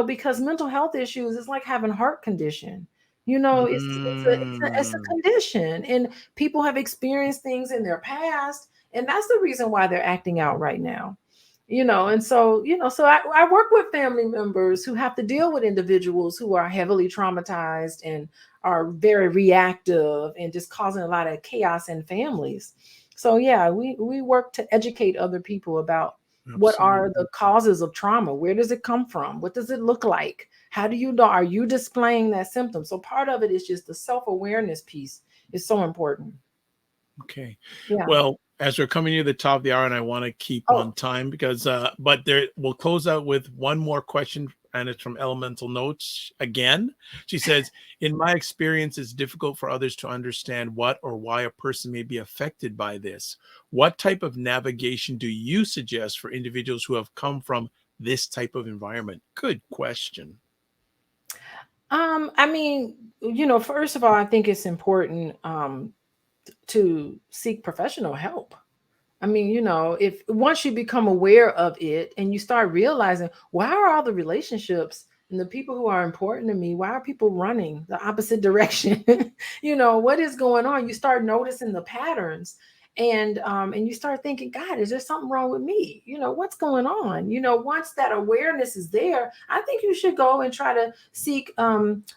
because mental health issues is like having a heart condition. It's a condition, and people have experienced things in their past, and that's the reason why they're acting out right now. And so I work with family members who have to deal with individuals who are heavily traumatized and are very reactive and just causing a lot of chaos in families. So yeah, we work to educate other people about what are the causes of trauma. Where does it come from? What does it look like? How do you know? Are you displaying that symptom? So part of it is just the self-awareness piece is so important. Okay. Yeah. Well, as we're coming to the top of the hour, and I want to keep on time because, but we'll close out with one more question, and it's from Elemental Notes again. She says, in my experience, it's difficult for others to understand what or why a person may be affected by this. What type of navigation do you suggest for individuals who have come from this type of environment? Good question. I mean, first of all, I think it's important to seek professional help. I mean, if once you become aware of it and you start realizing, why are all the relationships and the people who are important to me, why are people running the opposite direction? What is going on? You start noticing the patterns, and you start thinking, God, is there something wrong with me? What's going on? Once that awareness is there, I think you should go and try to seek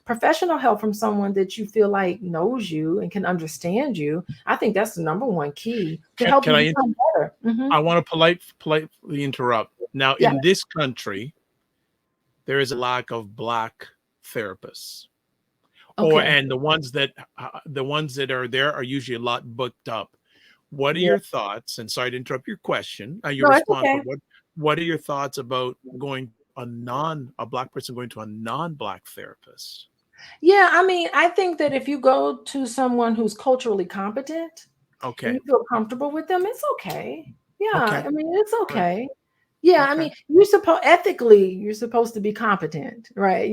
professional help from someone that you feel like knows you and can understand you. I think that's the number one key to help you become better. I want to politely interrupt. Now, in this country, there is a lack of Black therapists. And the ones that are there are usually a lot booked up. What are your thoughts? And sorry to interrupt your question, your response, but what are your thoughts about going a Black person going to a non-Black therapist? Yeah, I mean, I think that if you go to someone who's culturally competent, and you feel comfortable with them, it's okay. Yeah, I mean, it's okay. Right. Yeah, I mean, you're supposed to be competent, right?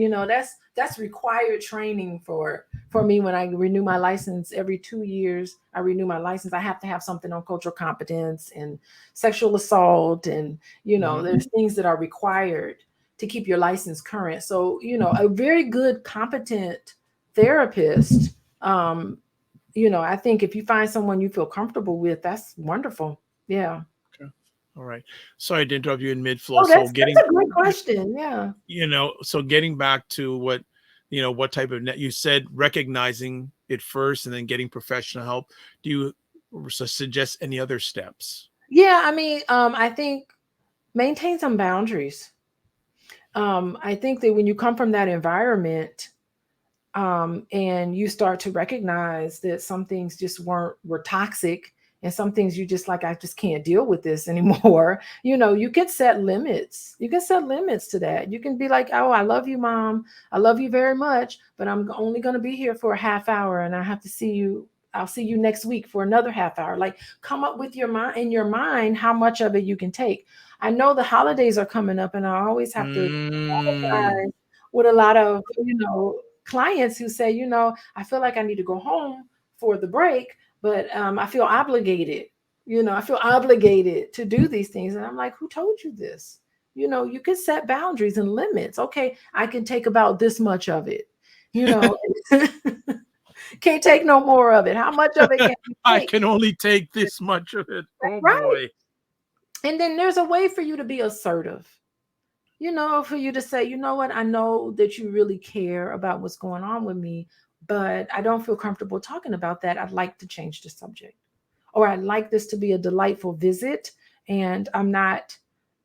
That's required training for me. When I renew my license every 2 years, I renew my license. I have to have something on cultural competence and sexual assault, and there's things that are required to keep your license current. So a very good, competent therapist. I think if you find someone you feel comfortable with, that's wonderful. Yeah. All right. Sorry to interrupt you in mid-flow. That's a great question. Yeah. So getting back to what type of you said, recognizing it first and then getting professional help. Do you suggest any other steps? Yeah. I mean, I think maintain some boundaries. I think that when you come from that environment, and you start to recognize that some things just were toxic, and some things you just like, I just can't deal with this anymore. You can set limits. You can set limits to that. You can be like, oh, I love you, Mom. I love you very much, but I'm only going to be here for a half hour, and I have to see you. I'll see you next week for another half hour. Like, come up with your mind how much of it you can take. I know the holidays are coming up, and I always have to apologize with a lot of, clients who say, I feel like I need to go home for the break, but I feel obligated. I feel obligated to do these things. And I'm like, who told you this? You can set boundaries and limits. Okay, I can take about this much of it. Can't take no more of it. How much of it can you take? I can only take this much of it. Oh, right. Boy. And then there's a way for you to be assertive. For you to say, you know what, I know that you really care about what's going on with me, but I don't feel comfortable talking about that. I'd like to change the subject, or I'd like this to be a delightful visit, and I'm not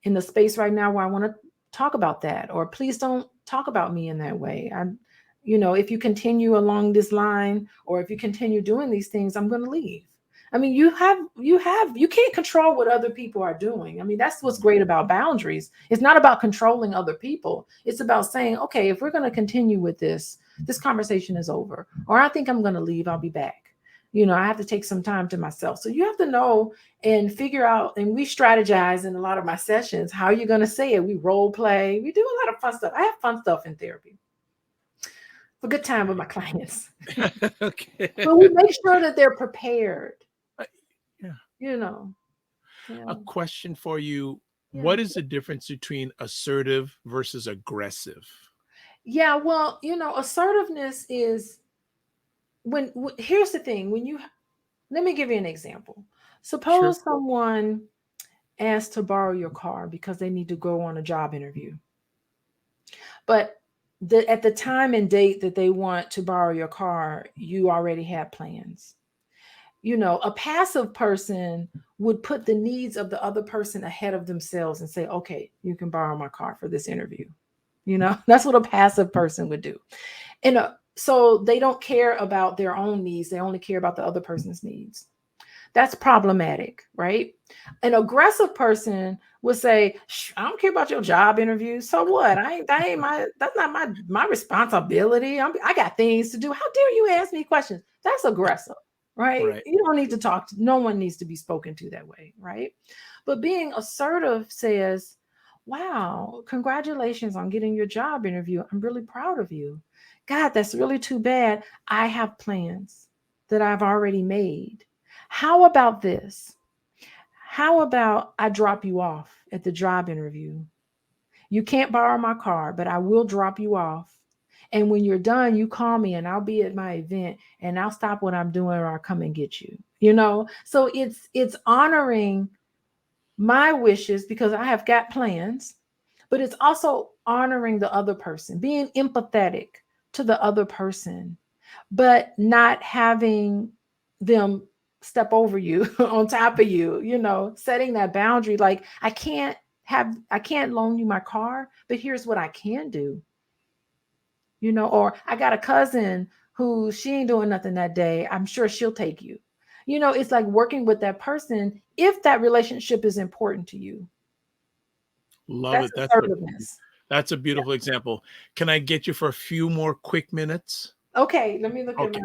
in the space right now where I want to talk about that, or please don't talk about me in that way. If you continue along this line, or if you continue doing these things, I'm going to leave. I mean, you can't control what other people are doing. I mean, that's what's great about boundaries. It's not about controlling other people. It's about saying, okay, if we're going to continue with this conversation is over, or I think I'm going to leave, I'll be back. I have to take some time to myself. So you have to know and figure out, and we strategize in a lot of my sessions, how you're going to say it. We role play. We do a lot of fun stuff. I have fun stuff in therapy. A good time with my clients. Okay. But we make sure that they're prepared. Yeah. A question for you. Yeah. What is the difference between assertive versus aggressive? Yeah, well, assertiveness is here's the thing. Let me give you an example. Suppose someone asks to borrow your car because they need to go on a job interview. But at the time and date that they want to borrow your car, you already have plans. A passive person would put the needs of the other person ahead of themselves and say, okay, you can borrow my car for this interview. That's what a passive person would do. And so they don't care about their own needs. They only care about the other person's needs. That's problematic, right? An aggressive person would say, I don't care about your job interview. So what? That's not my responsibility. I got things to do. How dare you ask me questions? That's aggressive, right? You don't need to talk to, no one needs to be spoken to that way, right? But being assertive says, wow, congratulations on getting your job interview. I'm really proud of you. God, that's really too bad. I have plans that I've already made. How about this? How about I drop you off at the job interview? You can't borrow my car, but I will drop you off. And when you're done, you call me and I'll be at my event and I'll stop what I'm doing or I'll come and get you. So it's honoring my wishes because I have got plans, but it's also honoring the other person, being empathetic to the other person, but not having them step over you on top of you, setting that boundary. Like I can't loan you my car, but here's what I can do, or I got a cousin who she ain't doing nothing that day. I'm sure she'll take you. It's like working with that person if that relationship is important to you. Love it. That's a beautiful example. Can I get you for a few more quick minutes? Okay, let me look at my.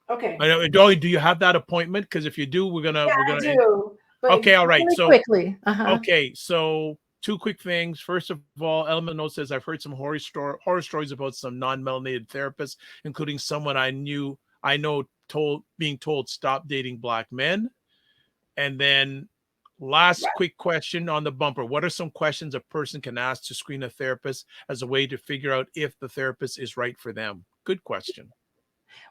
Okay. Do you have that appointment? Because if you do, we're gonna. I do. Okay, all right. So quickly. Okay, so two quick things. First of all, Element Note says I've heard some horror stories about some non-melanated therapists, including someone I know being told stop dating Black men. And then last quick question on the bumper. What are some questions a person can ask to screen a therapist as a way to figure out if the therapist is right for them? Good question.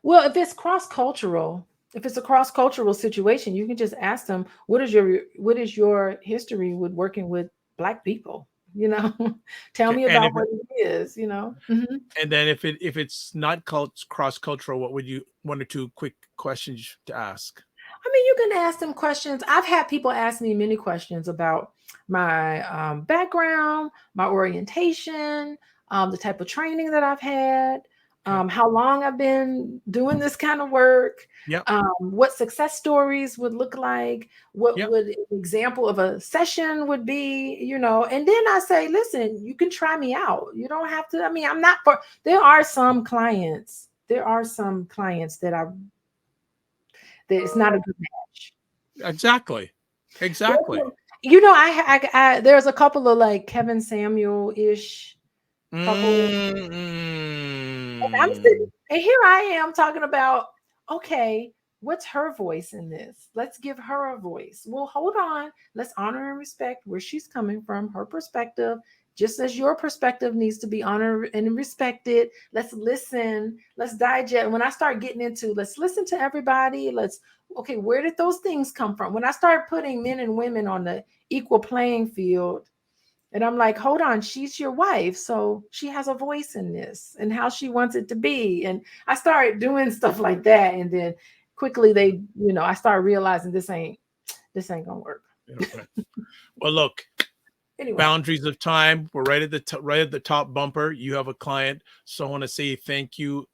Well, if it's cross-cultural, if it's a cross-cultural situation, you can just ask them, what is your history with working with Black people? Tell me about what it is, Mm-hmm. And then if it's not cross-cultural, what would you, one or two quick questions to ask? I mean, you can ask them questions. I've had people ask me many questions about my background, my orientation, the type of training that I've had, how long I've been doing this kind of work, what success stories would look like, what would an example of a session would be, and then I say, listen, you can try me out. You don't have to. I mean, there are some clients that it's not a good match. Exactly. I there's a couple of like Kevin Samuel-ish couples. And here I am talking about, okay, what's her voice in this? Let's give her a voice. Well, hold on. Let's honor and respect where she's coming from, her perspective, just as your perspective needs to be honored and respected. Let's listen. Let's digest. When I start getting into, let's listen to everybody. Okay, where did those things come from? When I start putting men and women on the equal playing field, and I'm like, hold on, she's your wife. So she has a voice in this and how she wants it to be. And I started doing stuff like that. And then quickly I started realizing this ain't gonna work. Well, look, Anyway. Boundaries of time. We're right at the top bumper. You have a client. So I want to say thank you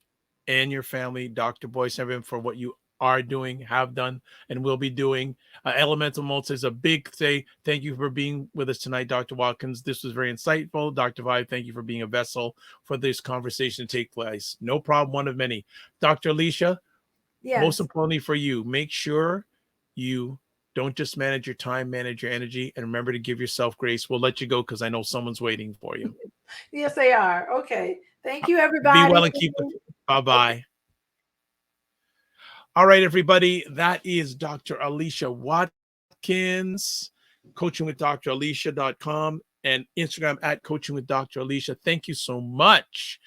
and your family, Dr. Boyce, everyone, for what you are doing, have done, and will be doing. Elemental Multi is a big say. Thank you for being with us tonight, Dr. Watkins. This was very insightful. Dr. Vibe, thank you for being a vessel for this conversation to take place. No problem, one of many. Dr. Alicia, Yes. most importantly for you, make sure you don't just manage your time, manage your energy, and remember to give yourself grace. We'll let you go because I know someone's waiting for you. Yes, they are. Okay. Thank you, everybody. Be well and keep the bye-bye. All right, everybody. That is Dr. Alicia Watkins, coachingwithdralicia.com and Instagram at coachingwithdralicia. Thank you so much.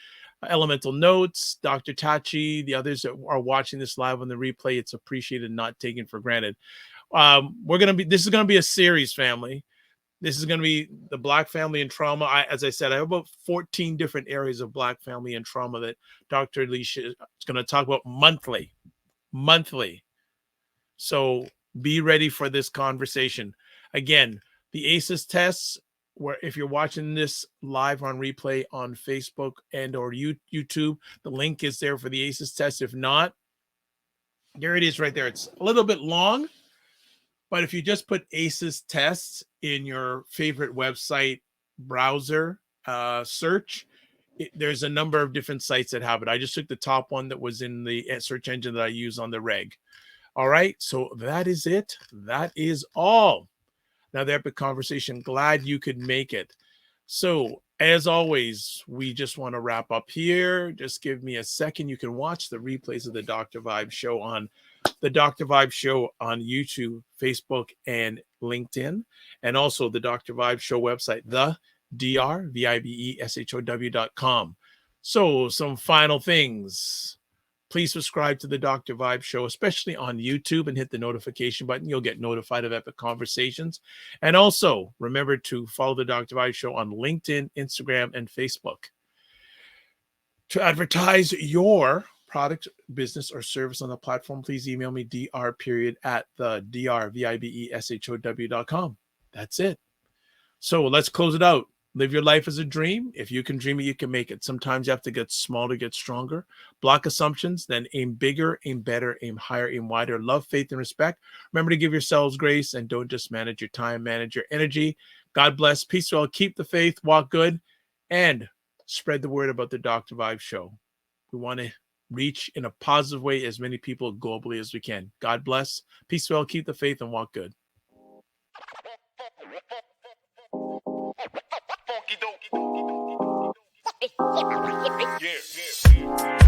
Elemental Notes, Dr. Tachi, the others that are watching this live on the replay. It's appreciated, not taken for granted. This is going to be a series, family. This is going to be the Black family and trauma. As I said, I have about 14 different areas of Black family and trauma that Dr. Alicia is going to talk about monthly. So be ready for this conversation. Again, the ACEs tests, where if you're watching this live on replay on Facebook and or YouTube, the link is there for the ACEs test. If not, there it is right there. It's a little bit long, but if you just put ACEs tests in your favorite website browser search, there's a number of different sites that have it. I just took the top one that was in the search engine that I use on the reg. All right, so that is it. That is all. Now, the epic conversation, glad you could make it. So, as always, we just want to wrap up here. Just give me a second. You can watch the replays of the Dr. Vibe show on the Dr. Vibe show on YouTube, Facebook, and LinkedIn, and also the Dr. Vibe show website, the drvibeshow.com. So, some final things. Please subscribe to the Dr. Vibe show, especially on YouTube, and hit the notification button. You'll get notified of epic conversations. And also remember to follow the Dr. Vibe show on LinkedIn, Instagram, and Facebook. To advertise your product, business, or service on the platform, please email me dr@the drvibeshow.com. That's it. So let's close it out. Live your life as a dream. If you can dream it, you can make it. Sometimes you have to get small to get stronger. Block assumptions, then aim bigger, aim better, aim higher, aim wider. Love, faith, and respect. Remember to give yourselves grace and don't just manage your time, manage your energy. God bless. Peace to all. Keep the faith, walk good, and spread the word about the Dr. Vibe show. We want to reach in a positive way as many people globally as we can. God bless. Peace to all. Keep the faith and walk good. Yeah.